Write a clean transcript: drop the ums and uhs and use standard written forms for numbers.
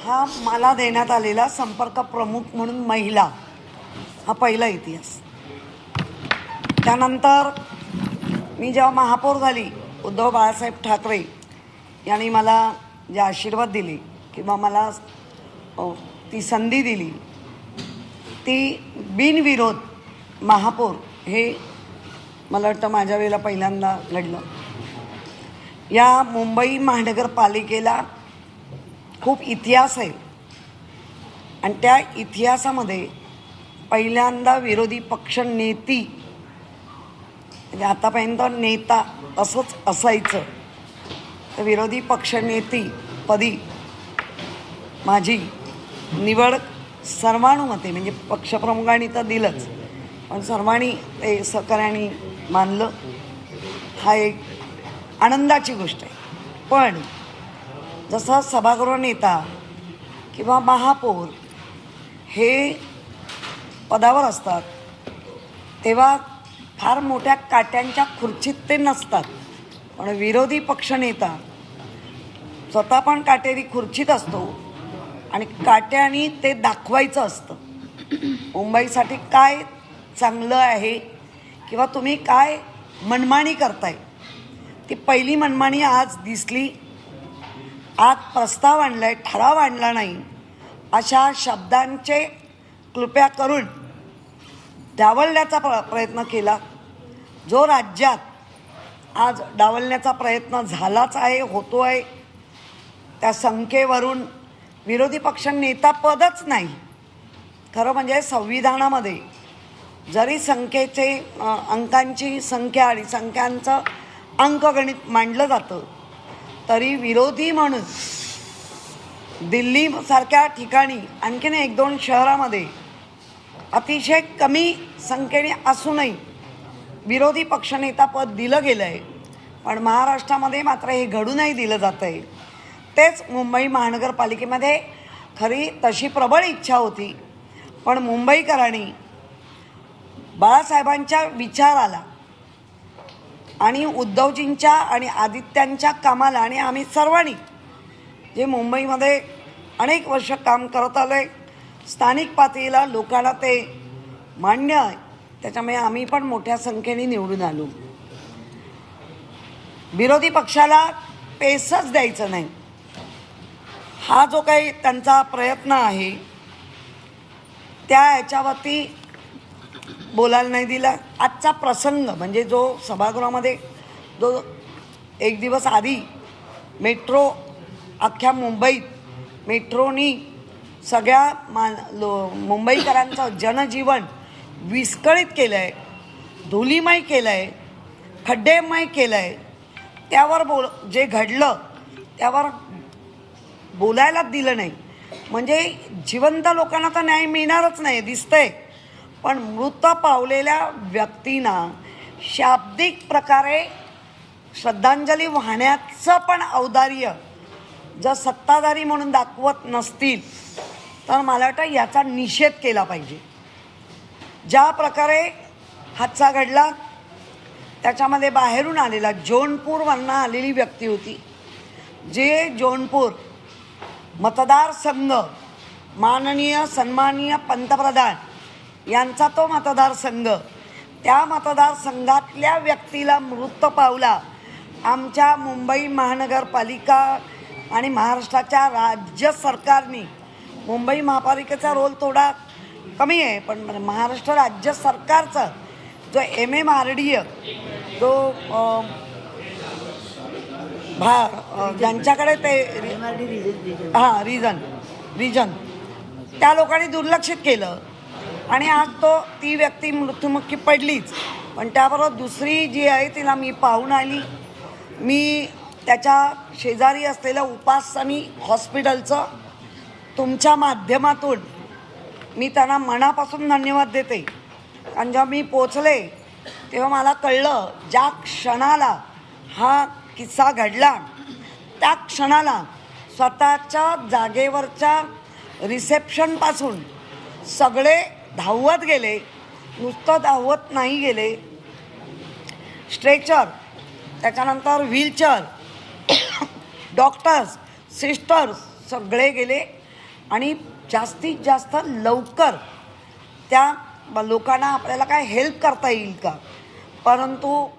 हा मला देण्यात आलेला संपर्क प्रमुख म्हणून महिला हा पहिला इतिहास. त्यानंतर मी जेव्हा महापौर झाली, उद्धव बाळासाहेब ठाकरे यांनी मला जे आशीर्वाद दिले किंवा मला ती संधी दिली, ती बिनविरोध महापौर हे मला वाटतं माझ्या वेळेला पहिल्यांदा घडलं. या मुंबई महानगरपालिकेला खूप इतिहास आहे आणि त्या इतिहासामध्ये पहिल्यांदा विरोधी पक्ष नेती, म्हणजे आतापर्यंत नेता असंच असायचं, तर विरोधी पक्षनेती पदी माझी निवड सर्वानुमते, म्हणजे पक्षप्रमुखांनी तर दिलंच पण सर्वांनी ते सहकार्याने मानलं. हा एक आनंदाची गोष्ट आहे. पण जसं सभागृह नेता किंवा महापौर हे पदावर असतात तेव्हा फार मोठ्या काट्यांच्या खुर्चीत ते नसतात, पण विरोधी पक्षनेता स्वतः पण काटेरी खुर्चीत असतो आणि काट्याने ते दाखवायचं असतं. मुंबईसाठी काय चांगलं आहे किंवा तुम्ही काय मनमानी करताय, ती पहिली मनमानी आज दिसली. आज प्रस्ताव आणलाय, ठराव आणला नाही, अशा शब्दांचे कृपया करून डावलण्याचा प्रयत्न केला. जो राज्यात आज डावलण्याचा प्रयत्न झालाच आहे, होतो आहे, त्या संख्येवरून विरोधी पक्ष नेता पदच नाही. खरं म्हणजे संविधानामध्ये जरी संख्येचे अंकांची संख्या आणि संख्यांचं अंकगणित मांडलं जातं, तरी विरोधी म्हणून दिल्लीसारख्या ठिकाणी आणखीन 1-2 शहरामध्ये अतिशय कमी संख्येने असूनही विरोधी पक्षनेता पद दिलं गेलं आहे. पण महाराष्ट्रामध्ये मात्र हे घडूनही दिलं जातं आहे. तेच मुंबई महानगरपालिकेमध्ये खरी तशी प्रबळ इच्छा होती, पण मुंबईकरांनी बाळासाहेबांच्या विचाराला आणि उद्धवजींच्या आणि आदित्यांच्या कामाला, आणि आम्ही सर्वांनी जे मुंबईमध्ये अनेक वर्ष काम करत आलो आहे, स्थानिक पातळीला लोकांना ते मान्य आहे, त्याच्यामुळे आम्ही पण मोठ्या संख्येने निवडून आलो. विरोधी पक्षाला पेसच द्यायचं नाही, हा जो काही त्यांचा प्रयत्न आहे त्या ह्याच्यावरती बोलायला नाही दिला. आजचा प्रसंग म्हणजे जो सभागृहामध्ये जो एक दिवस आधी मेट्रो, अख्ख्या मुंबईत मेट्रोनी सगळ्या मुंबईकरांचं जनजीवन विस्कळीत केलं आहे, धुलीमय केलं आहे, खड्डेमय केलं आहे, त्यावर जे घडलं त्यावर बोलायलाच दिलं नाही. म्हणजे जिवंत लोकांना तर न्याय मिळणारच नाही दिसतंय, पण मृत पावलेल्या व्यक्तींना शाब्दिक प्रकारे श्रद्धांजली वाहण्याचं पण औदार्य जर सत्ताधारी म्हणून दाखवत नसतील तर मला वाटतं याचा निषेध केला पाहिजे. ज्या प्रकारे हादसा घडला त्याच्यामध्ये बाहेरून आलेला जौनपूरवरनं आलेली व्यक्ती होती, जे जौनपूर मतदारसंघ माननीय सन्माननीय पंतप्रधान यांचा तो मतदारसंघ, त्या मतदारसंघातल्या व्यक्तीला मृत पावला. आमच्या मुंबई महानगरपालिका आणि महाराष्ट्राच्या राज्य सरकारने, मुंबई महापालिकेचा रोल थोडा कमी आहे, पण महाराष्ट्र राज्य सरकारचा जो MMRDA जो ज्यांच्याकडे ते रिजन त्या लोकांनी दुर्लक्षित केलं आणि आज ती व्यक्ती मृत्युमुखी पडलीच. पण त्याबरोबर दुसरी जी आहे तिला मी पाहून आली. मी त्याच्या शेजारी असलेलं उपासनी हॉस्पिटलचं तुमच्या माध्यमातून मी त्यांना मनापासून धन्यवाद देते. कारण जेव्हा मी पोचले तेव्हा मला कळलं, ज्या क्षणाला हा किस्सा घडला त्या क्षणाला स्वतःच्या जागेवरच्या रिसेप्शनपासून सगळे धावत गेले. नुसतं धावत नाही गेले, स्ट्रेचर, त्याच्यानंतर व्हीलचेअर, डॉक्टर्स, सिस्टर्स सगळे गेले आणि जास्तीत जास्त लवकर त्या लोकांना आपल्याला काय हेल्प करता येईल का. परंतु